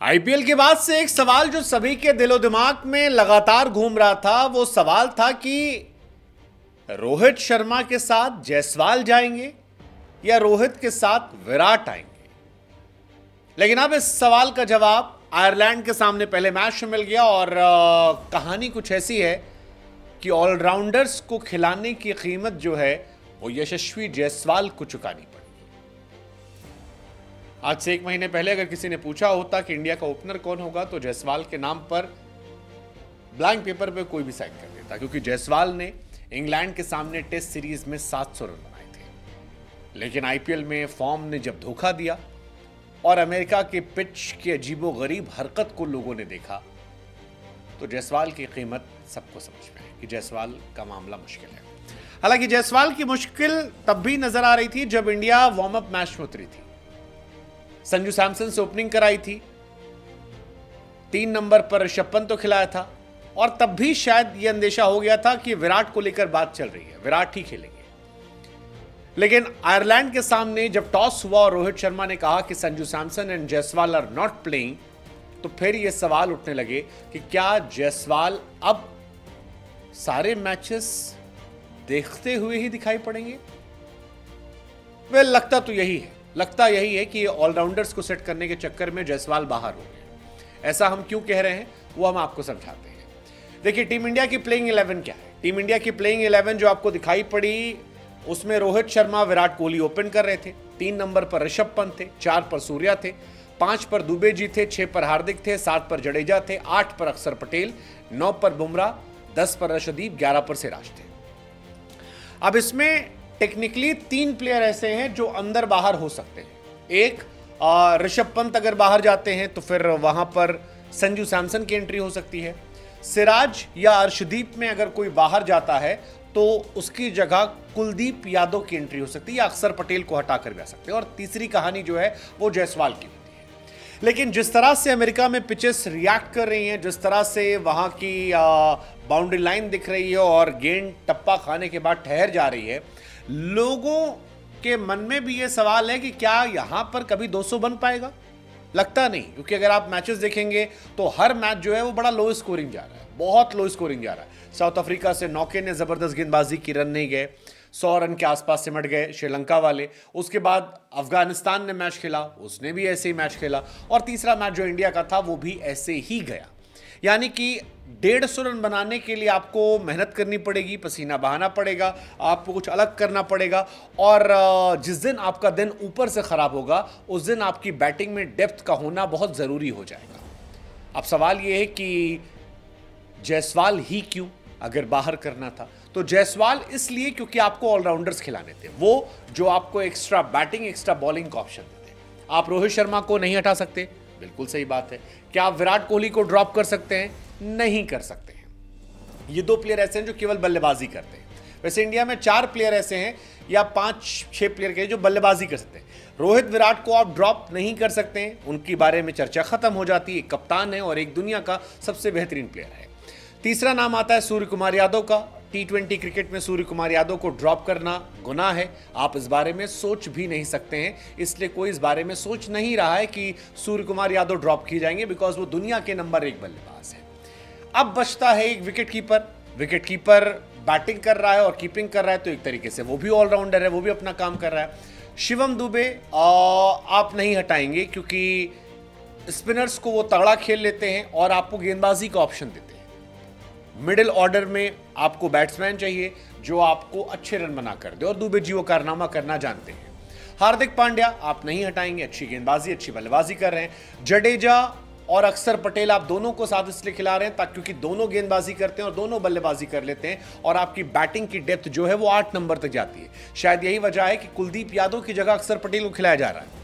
IPL के बाद से एक सवाल जो सभी के दिलो दिमाग में लगातार घूम रहा था, वो सवाल था कि रोहित शर्मा के साथ जायसवाल जाएंगे या रोहित के साथ विराट आएंगे। लेकिन अब इस सवाल का जवाब आयरलैंड के सामने पहले मैच में मिल गया और कहानी कुछ ऐसी है कि ऑलराउंडर्स को खिलाने की कीमत जो है वो यशस्वी जायसवाल को चुकानी पड़ी। आज से 1 महीने पहले अगर किसी ने पूछा होता कि इंडिया का ओपनर कौन होगा, तो जायसवाल के नाम पर ब्लैंक पेपर पे कोई भी साइन कर देता, क्योंकि जायसवाल ने इंग्लैंड के सामने टेस्ट सीरीज में 700 रन बनाए थे। लेकिन आईपीएल में फॉर्म ने जब धोखा दिया और अमेरिका के पिच की अजीबोगरीब हरकत को लोगों ने देखा, तो जायसवाल की कीमत सबको समझ में आई कि जायसवाल का मामला मुश्किल है। हालांकि जायसवाल की मुश्किल तब भी नजर आ रही थी जब इंडिया वार्म अप मैच में उतरी थी। संजू सैमसन से ओपनिंग कराई थी, 3 नंबर पर ऋषभ पंत तो खिलाया था और तब भी शायद यह अंदेशा हो गया था कि विराट को लेकर बात चल रही है, विराट ही खेलेंगे। लेकिन आयरलैंड के सामने जब टॉस हुआ और रोहित शर्मा ने कहा कि Sanju Samson and Jaiswal are not playing, तो फिर यह सवाल उठने लगे कि क्या जायसवाल अब सारे मैचेस देखते हुए ही दिखाई पड़ेंगे। लगता तो यही है, लगता यही है कि ऑलराउंडर्स को सेट करने के चक्कर में जायसवाल बाहर हो गए। ऐसा हम क्यों कह रहे हैं वो हम आपको समझाते हैं। देखिए, टीम इंडिया की प्लेइंग 11 क्या है। टीम इंडिया की प्लेइंग 11 जो आपको दिखाई पड़ी, उसमें रोहित शर्मा, विराट कोहली ओपन कर रहे थे। 3 नंबर पर ऋषभ पंत थे, 4 पर सूर्या थे, 5 पर दुबे जी थे, 6 पर हार्दिक थे, 7 पर जडेजा थे, 8 पर अक्षर पटेल, 9 पर बुमराह, 10 पर अर्शदीप, 11 पर सिराज थे। अब इसमें टेक्निकली 3 प्लेयर ऐसे हैं जो अंदर बाहर हो सकते हैं। एक, ऋषभ पंत अगर बाहर जाते हैं तो फिर वहां पर संजू सैमसन की एंट्री हो सकती है। सिराज या अर्शदीप में अगर कोई बाहर जाता है तो उसकी जगह कुलदीप यादव की एंट्री हो सकती है या अक्षर पटेल को हटाकर भी आ सकते हैं। और तीसरी कहानी जो है वो जायसवाल की होती है। लेकिन जिस तरह से अमेरिका में पिचेस रिएक्ट कर रही हैं, जिस तरह से वहां की बाउंड्री लाइन दिख रही है और गेंद टप्पा खाने के बाद ठहर जा रही है, लोगों के मन में भी यह सवाल है कि क्या यहां पर कभी 200 बन पाएगा। लगता नहीं, क्योंकि अगर आप मैचेस देखेंगे तो हर मैच जो है वो बड़ा लो स्कोरिंग जा रहा है, बहुत लो स्कोरिंग जा रहा है। साउथ अफ्रीका से नौके ने जबरदस्त गेंदबाजी की, रन नहीं गए, 100 रन के आसपास सिमट गए श्रीलंका वाले। उसके बाद अफगानिस्तान ने मैच खेला, उसने भी ऐसे ही मैच खेला, और तीसरा मैच जो इंडिया का था वो भी ऐसे ही गया। यानी कि 150 रन बनाने के लिए आपको मेहनत करनी पड़ेगी, पसीना बहाना पड़ेगा, आपको कुछ अलग करना पड़ेगा। और जिस दिन आपका दिन ऊपर से खराब होगा उस दिन आपकी बैटिंग में डेप्थ का होना बहुत ज़रूरी हो जाएगा। अब सवाल यह है कि जायसवाल ही क्यों, अगर बाहर करना था तो जायसवाल इसलिए क्योंकि आपको ऑलराउंडर्स खिलाने थे, वो जो आपको एक्स्ट्रा बैटिंग, एक्स्ट्रा बॉलिंग का ऑप्शन देते। आप रोहित शर्मा को नहीं हटा सकते, बिल्कुल सही बात है। क्या आप विराट कोहली को ड्रॉप कर सकते हैं? नहीं कर सकते हैं। ये 2 प्लेयर ऐसे हैं जो केवल बल्लेबाजी करते हैं। वैसे इंडिया में 4 प्लेयर ऐसे हैं या 5-6 प्लेयर के जो बल्लेबाजी कर सकते हैं। रोहित, विराट को आप ड्रॉप नहीं कर सकते हैं, उनके बारे में चर्चा खत्म हो जाती है। एक कप्तान है और एक दुनिया का सबसे बेहतरीन प्लेयर है। तीसरा नाम आता है सूर्य कुमार यादव का। T20 क्रिकेट में सूर्य कुमार यादव को ड्रॉप करना गुनाह है, आप इस बारे में सोच भी नहीं सकते हैं। इसलिए कोई इस बारे में सोच नहीं रहा है कि सूर्य कुमार यादव ड्रॉप किए जाएंगे, बिकॉज वो दुनिया के नंबर 1 बल्लेबाज है। अब बचता है एक wicket keeper. Wicket keeper batting कर रहा है और कीपिंग कर रहा है, तो एक तरीके से वो भी ऑलराउंडर है, वो भी अपना काम कर रहा है। शिवम दुबे आप नहीं हटाएंगे क्योंकि स्पिनर्स को वो तगड़ा खेल लेते हैं और आपको गेंदबाजी का ऑप्शन देते हैं। मिडिल ऑर्डर में आपको बैट्समैन चाहिए जो आपको अच्छे रन बना कर दे, और दुबे जी वो कारनामा करना जानते हैं। हार्दिक पांड्या आप नहीं हटाएंगे, अच्छी गेंदबाजी, अच्छी बल्लेबाजी कर रहे हैं। जडेजा और अक्षर पटेल आप दोनों को साथ इसलिए खिला रहे हैं ताकि, क्योंकि दोनों गेंदबाजी करते हैं और दोनों बल्लेबाजी कर लेते हैं, और आपकी बैटिंग की डेप्थ जो है वो 8 नंबर तक जाती है। शायद यही वजह है कि कुलदीप यादव की जगह अक्षर पटेल को खिलाया जा रहा है।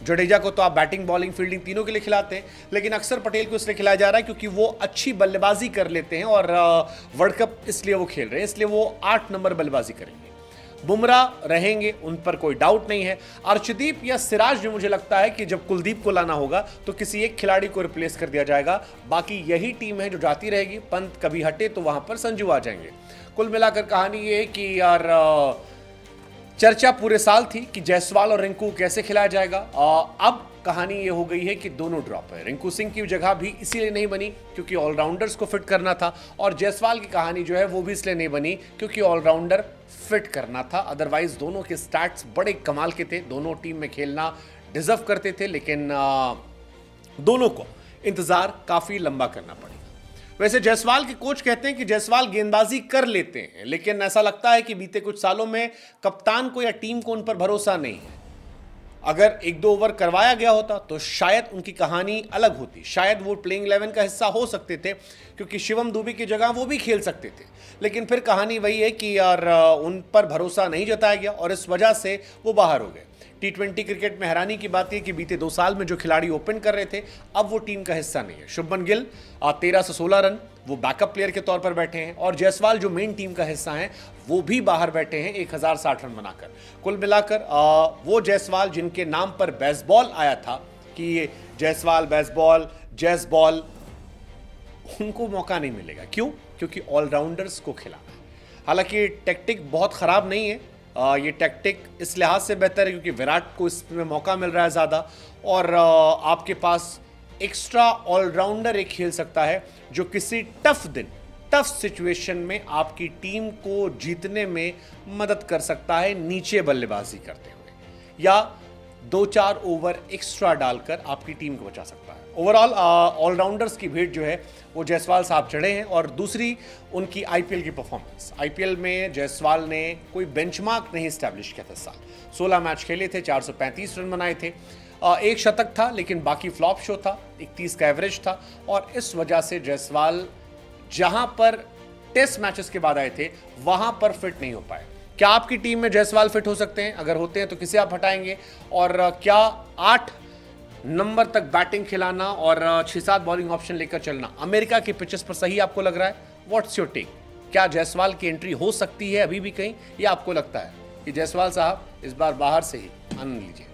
जडेजा को तो आप बैटिंग, बॉलिंग, फील्डिंग तीनों के लिए खिलाते हैं, लेकिन अक्षर पटेल को इसलिए खिलाया जा रहा है क्योंकि वो अच्छी बल्लेबाजी कर लेते हैं और वर्ल्ड कप इसलिए वो खेल रहे हैं, इसलिए वो 8 नंबर बल्लेबाजी करेंगे। बुमराह रहेंगे, उन पर कोई डाउट नहीं है। अर्शदीप या सिराज जो मुझे लगता है कि जब कुलदीप को लाना होगा तो किसी एक खिलाड़ी को रिप्लेस कर दिया जाएगा। बाकी यही टीम है जो जाती रहेगी। पंत कभी हटे तो वहां पर संजू आ जाएंगे। कुल मिलाकर कहानी ये है कि यार चर्चा पूरे साल थी कि जायसवाल और रिंकू कैसे खिलाया जाएगा। अब कहानी ये हो गई है कि दोनों ड्रॉप है। रिंकू सिंह की जगह भी इसीलिए नहीं बनी क्योंकि ऑलराउंडर्स को फिट करना था, और जायसवाल की कहानी जो है वो भी इसलिए नहीं बनी क्योंकि ऑलराउंडर फिट करना था। अदरवाइज दोनों के स्टैट्स बड़े कमाल के थे, दोनों टीम में खेलना डिजर्व करते थे, लेकिन दोनों को इंतजार काफी लंबा करना पड़ेगा। वैसे जायसवाल के कोच कहते हैं कि जायसवाल गेंदबाजी कर लेते हैं, लेकिन ऐसा लगता है कि बीते कुछ सालों में कप्तान को या टीम को उन पर भरोसा नहीं है। अगर 1-2 ओवर करवाया गया होता तो शायद उनकी कहानी अलग होती, शायद वो प्लेइंग 11 का हिस्सा हो सकते थे क्योंकि शिवम दुबे की जगह वो भी खेल सकते थे। लेकिन फिर कहानी वही है कि यार उन पर भरोसा नहीं जताया गया और इस वजह से वो बाहर हो गए। T20 क्रिकेट में हैरानी की बात यह कि बीते 2 साल में जो खिलाड़ी ओपन कर रहे थे अब वो टीम का हिस्सा नहीं है। शुभमन गिल 13 से 16 रन वो बैकअप प्लेयर के तौर पर बैठे हैं, और जायसवाल जो मेन टीम का हिस्सा है वो भी बाहर बैठे हैं 1060 रन बनाकर। कुल मिलाकर वो जायसवाल जिनके नाम पर बेसबॉल आया था कि ये जायसवाल बेसबॉल जैसबॉल, उनको मौका नहीं मिलेगा। क्यों? क्योंकि ऑलराउंडर्स को खिलाना है। हालांकि टैक्टिक बहुत खराब नहीं है, ये टैक्टिक इस लिहाज से बेहतर है क्योंकि विराट को इसमें मौका मिल रहा है ज़्यादा, और आपके पास एक्स्ट्रा ऑलराउंडर एक खेल सकता है जो किसी टफ दिन, टफ सिचुएशन में आपकी टीम को जीतने में मदद कर सकता है नीचे बल्लेबाजी करते हुए, या 2-4 ओवर एक्स्ट्रा डालकर आपकी टीम को बचा सकता है। ओवरऑल ऑलराउंडर्स की भीड़ जो है वो जायसवाल साहब चढ़े हैं। और दूसरी उनकी आईपीएल की परफॉर्मेंस, आईपीएल में जायसवाल ने कोई बेंचमार्क नहीं स्टैब्लिश किया था। साल 16 मैच खेले थे, 435 रन बनाए थे, एक शतक था लेकिन बाकी फ्लॉप शो था, 31 का एवरेज था, और इस वजह से जायसवाल जहां पर टेस्ट मैचेस के बाद आए थे वहां पर फिट नहीं हो पाए। क्या आपकी टीम में जायसवाल फिट हो सकते हैं? अगर होते हैं तो किसे आप हटाएंगे? और क्या 8 नंबर तक बैटिंग खिलाना और 6-7 बॉलिंग ऑप्शन लेकर चलना अमेरिका के पिचेस पर सही आपको लग रहा है? What's your take? क्या जायसवाल की एंट्री हो सकती है अभी भी कहीं, या आपको लगता है कि जायसवाल साहब इस बार बाहर से ही आनंद लीजिए?